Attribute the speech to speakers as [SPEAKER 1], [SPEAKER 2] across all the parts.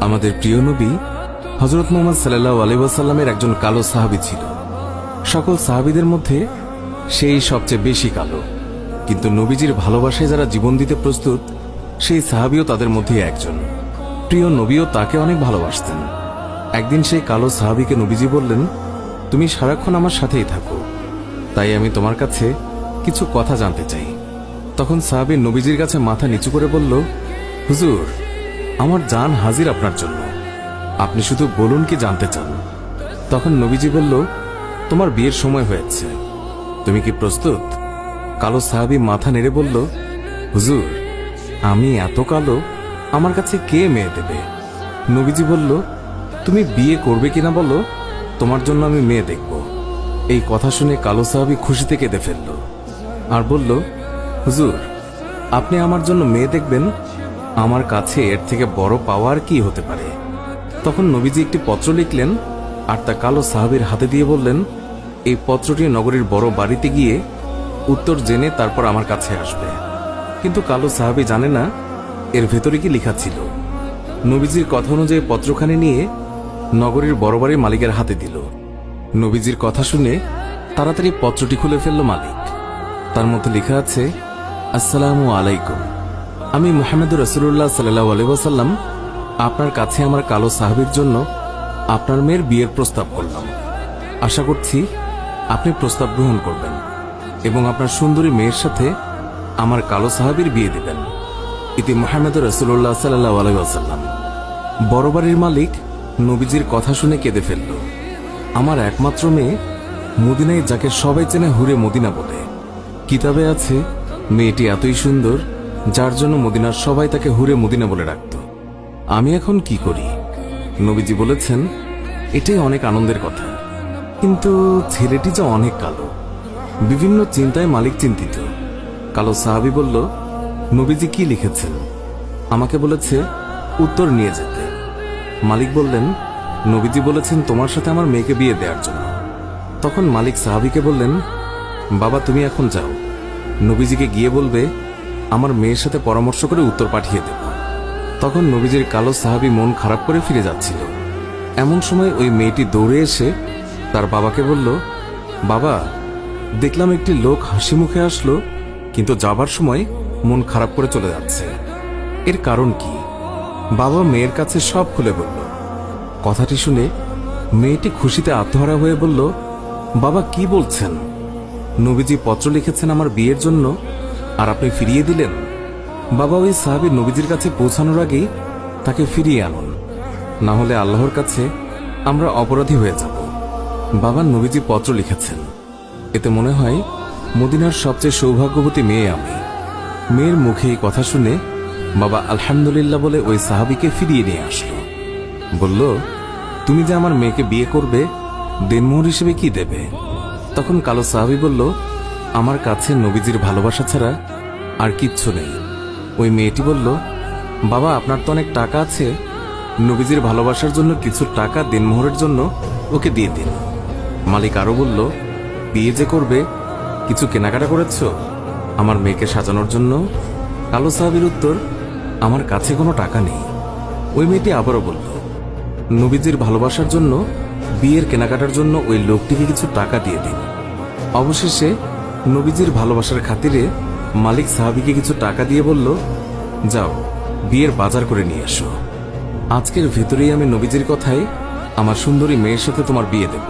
[SPEAKER 1] আমাদের প্রিয় নবী হযরত মুহাম্মদ সাল্লাল্লাহু আলাইহি ওয়াসাল্লামের একজন কালো সাহাবী ছিল। সকল সাহাবীদের মধ্যে সেই সবচেয়ে বেশি কালো, কিন্তু নবীজির ভালোবাসায় যারা জীবন দিতে প্রস্তুত সেই সাহাবীও তাদের মধ্যে একজন। প্রিয় নবীও তাকে অনেক ভালোবাসতেন। একদিন সেই কালো সাহাবীকে নবীজি বললেন, তুমি সারাক্ষণ আমার সাথেই থাকো, তাই আমি তোমার কাছে কিছু কথা জানতে চাই। তখন সাহাবী নবীজির কাছে মাথা নিচু করে বলল, হুজুর, আমার জান হাজির আপনার জন্য, আপনি শুধু বলুন কি জানতে চান। তখন নবীজি বলল, তোমার বিয়ের সময় হয়েছে, তুমি কি প্রস্তুত? কালো সাহাবী মাথা নেড়ে বলল, হুজুর, আমি এত কালো, আমার কাছে কে মেয়ে দেবে? নবীজি বলল, তুমি বিয়ে করবে কিনা বলো, তোমার জন্য আমি মেয়ে দেখব। এই কথা শুনে কালো সাহাবী খুশিতে কেঁদে ফেলল আর বলল, হুজুর, আপনি আমার জন্য মেয়ে দেখবেন, আমার কাছে এর থেকে বড় পাওয়ার কি হতে পারে? তখন নবীজি একটি পত্র লিখলেন আর তা কালো সাহাবীর হাতে দিয়ে বললেন, এই পত্রটি নগরীর বড় বাড়িতে গিয়ে উত্তর জেনে তারপর আমার কাছে আসবে। কিন্তু কালো সাহাবী জানে না এর ভেতরে কি লেখা ছিল। নবীজির কথা অনুযায়ী পত্রখানি নিয়ে নগরীর বড় বাড়ির মালিকের হাতে দিল। নবীজির কথা শুনে তাড়াতাড়ি পত্রটি খুলে ফেলল মালিক। তার মধ্যে লেখা আছে, আসসালামু আলাইকুম, আমি মুহাম্মদুর রাসূলুল্লাহ সাল্লাল্লাহু আলাইহি ওয়াসাল্লাম আপনার কাছে আমার কালো সাহাবীর জন্য আপনার মেয়ের বিয়ের প্রস্তাব করলাম। আশা করছি আপনি প্রস্তাব গ্রহণ করবেন এবং আপনার সুন্দরী মেয়ের সাথে আমার কালো সাহাবীর বিয়ে দিবেন। ইতি মুহাম্মদুর রাসূলুল্লাহ সাল্লাল্লাহু আলাইহি ওয়াসাল্লাম। বড় বাড়ির মালিক নবীজির কথা শুনে কেঁদে ফেলল। আমার একমাত্র মেয়ে, মদিনায় যাকে সবাই চেনে হুরে মদিনা বলে। কিতাবে আছে মেয়েটি এতই সুন্দর যার জন্য মদিনার সবাই তাকে হুরে মদিনা বলে ডাকত। আমি এখন কি করি? নবীজি বলেছেন, এটাই অনেক আনন্দের কথা, কিন্তু ছেলেটি যে অনেক কালো। বিভিন্ন চিন্তায় মালিক চিন্তিত। কালো সাহাবী বলল, নবীজি কি লিখেছেন? আমাকে বলেছে উত্তর নিয়ে যেতে। মালিক বললেন, নবীজি বলেছেন তোমার সাথে আমার মেয়েকে বিয়ে দেওয়ার জন্য। তখন মালিক সাহাবীকে বললেন, বাবা, তুমি এখন যাও, নবীজিকে গিয়ে বলবে আমার মেয়ের সাথে পরামর্শ করে উত্তর পাঠিয়ে দেব। তখন নবীজির কালো সাহাবী মন খারাপ করে ফিরে যাচ্ছিল। এমন সময় ওই মেয়েটি দৌড়ে এসে তার বাবাকে বলল, বাবা, দেখলাম একটি লোক হাসি মুখে আসলো, কিন্তু যাবার সময় মন খারাপ করে চলে যাচ্ছে, এর কারণ কি? বাবা মেয়ের কাছে সব খুলে বলল। কথাটি শুনে মেয়েটি খুশিতে আত্মহারা হয়ে বলল, বাবা, কি বলছেন? নবীজি পত্র লিখেছেন আমার বিয়ের জন্য, আর আপনি ফিরিয়ে দিলেন? বাবা, ওই সাহাবী নবীজির কাছে পৌঁছানোর আগেই তাকে ফিরিয়ে আনুন, না হলে আল্লাহর কাছে আমরা অপরাধী হয়ে যাব। বাবা, নবীজি পত্র লিখেছেন, এতে মনে হয় মদিনার সবচেয়ে সৌভাগ্যবতী মেয়ে আমি। মেয়ের মুখে এই কথা শুনে বাবা আলহামদুলিল্লাহ বলে ওই সাহাবীকে ফিরিয়ে নিয়ে আসলো। বলল, তুমি যে আমার মেয়েকে বিয়ে করবে, দেনমোহর হিসেবে কি দেবে? তখন কালো সাহাবী বলল, আমার কাছে নবীজির ভালোবাসা ছাড়া আর কিচ্ছু নেই। ওই মেয়েটি বলল, বাবা, আপনার তো অনেক টাকা আছে, নবীজির ভালোবাসার জন্য কিছু টাকা দেনমোহরের জন্য ওকে দিয়ে দিন। মালিক আরো বলল, বিয়ে যে করবে, কিছু কেনাকাটা করেছ আমার মেয়েকে সাজানোর জন্য? কালো সাহাবীর উত্তর, আমার কাছে কোনো টাকা নেই। ওই মেয়েটি আবারও বলল, নবীজির ভালোবাসার জন্য বিয়ের কেনাকাটার জন্য ওই লোকটিকে কিছু টাকা দিয়ে দিন। অবশেষে নবীজির ভালোবাসার খাতিরে মালিক সাহাবীকে কিছু টাকা দিয়ে বলল, যাও, বিয়ের বাজার করে নিয়ে এসো। আজকের ভেতরেই আমি নবীজির কথায় আমার সুন্দরী মেয়ের সাথে তোমার বিয়ে দেব।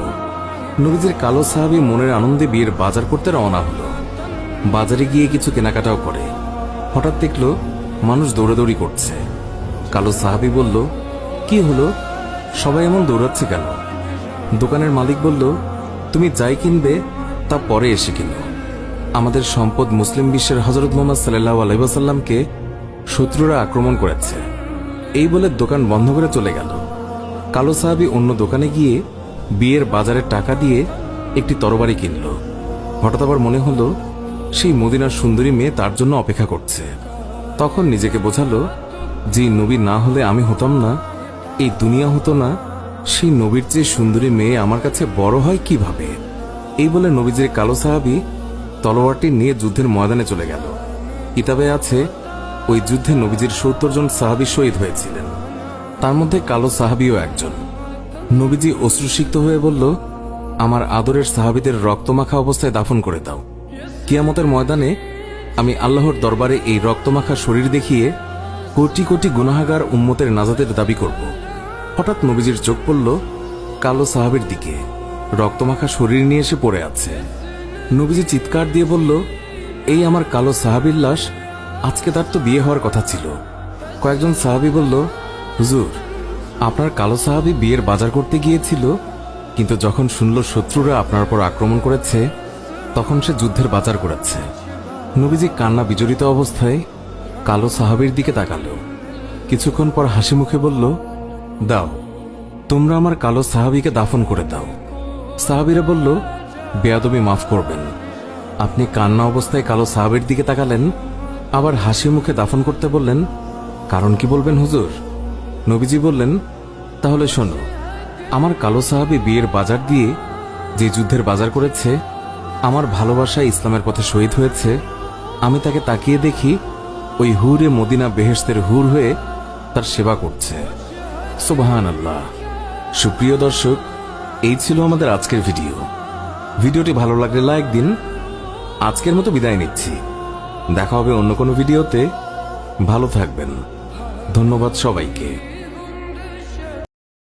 [SPEAKER 1] নবীজির কালো সাহাবী মনের আনন্দে বিয়ের বাজার করতে রওনা হলো। বাজারে গিয়ে কিছু কেনাকাটাও করে। হঠাৎ দেখল মানুষ দৌড়াদৌড়ি করছে। কালো সাহাবী বলল, কি হলো, সবাই এমন দৌড়াচ্ছে কেন? দোকানের মালিক বলল, তুমি যাই কিনবে তা পরে এসে কিনো। আমাদের সম্পদ মুসলিম বিশ্বের হযরত মুহাম্মদ সাল্লাল্লাহু আলাইহি ওয়াসাল্লামকে শত্রুরা আক্রমণ করেছে। এই বলে দোকান বন্ধ করে চলে গেল। কালো সাহাবী অন্য দোকানে গিয়ে বিয়ের বাজারের টাকা দিয়ে একটি তরবারি কিনল। হঠাৎ আবার মনে হলো সেই মদিনার সুন্দরী মেয়ে তার জন্য অপেক্ষা করছে। তখন নিজেকে বোঝালো, যে নবী না হলে আমি হতাম না, এই দুনিয়া হতো না, সেই নবীর চেয়ে সুন্দরী মেয়ে আমার কাছে বড় হয় কিভাবে? এই বলে নবীজির কালো সাহাবী তলোয়ারটি নিয়ে যুদ্ধের ময়দানে চলে গেল। কিতাবে আছে ওই যুদ্ধে নবীজির ৭০ জন সাহাবী শহীদ হয়েছিলেন। তার মধ্যে কালো সাহাবীও একজন। নবীজি অশ্রুসিক্ত হয়ে বলল, আমার আদরের সাহাবীদের রক্তমাখা অবস্থায় দাফন করে দাও। কিয়ামতের ময়দানে আমি আল্লাহর দরবারে এই রক্তমাখা শরীর দেখিয়ে কোটি কোটি গুনাহগার উম্মতের নাজাতের দাবি করব। হঠাৎ নবীজির চোখ পড়ল কালো সাহাবীর দিকে, রক্তমাখা শরীর নিয়ে এসে পড়ে আছে। নবীজি চিৎকার দিয়ে বলল, এই আমার কালো সাহাবীর লাশ, আজকে তার তো বিয়ে হওয়ার কথা ছিল। কয়েকজন সাহাবী বলল, হুজুর, আপনার কালো সাহাবী বিয়ের বাজার করতে গিয়েছিল, কিন্তু যখন শুনল শত্রুরা আপনার উপর আক্রমণ করেছে, তখন সে যুদ্ধের বাজার করেছে। নবীজি কান্না বিজড়িত অবস্থায় কালো সাহাবীর দিকে তাকালো। কিছুক্ষণ পর হাসি মুখে বলল, দাও, তোমরা আমার কালো সাহাবীকে দাফন করে দাও। সাহাবীরা বলল, বেয়াদবি মাফ করবেন, আপনি কান্না অবস্থায় কালো সাহাবীর দিকে তাকালেন, আবার হাসি মুখে দাফন করতে বললেন, কারণ কি বলবেন হুজুর? নবীজি বললেন, তাহলে শোনো, আমার কালো সাহাবী বিয়ের বাজার দিয়ে যে যুদ্ধের বাজার করেছে, আমার ভালোবাসায় ইসলামের পথে শহীদ হয়েছে, আমি তাকে তাকিয়ে দেখি ওই হুরে মদিনা বেহেশতের হুর হয়ে তার সেবা করছে। সুবহানাল্লাহ। সুপ্রিয় দর্শক, এই ছিল আমাদের আজকের ভিডিওটি ভালো লাগলে লাইক দিন। আজকের মতো বিদায় নিচ্ছি, দেখা হবে অন্য কোনো ভিডিওতে। ভালো থাকবেন। ধন্যবাদ সবাইকে।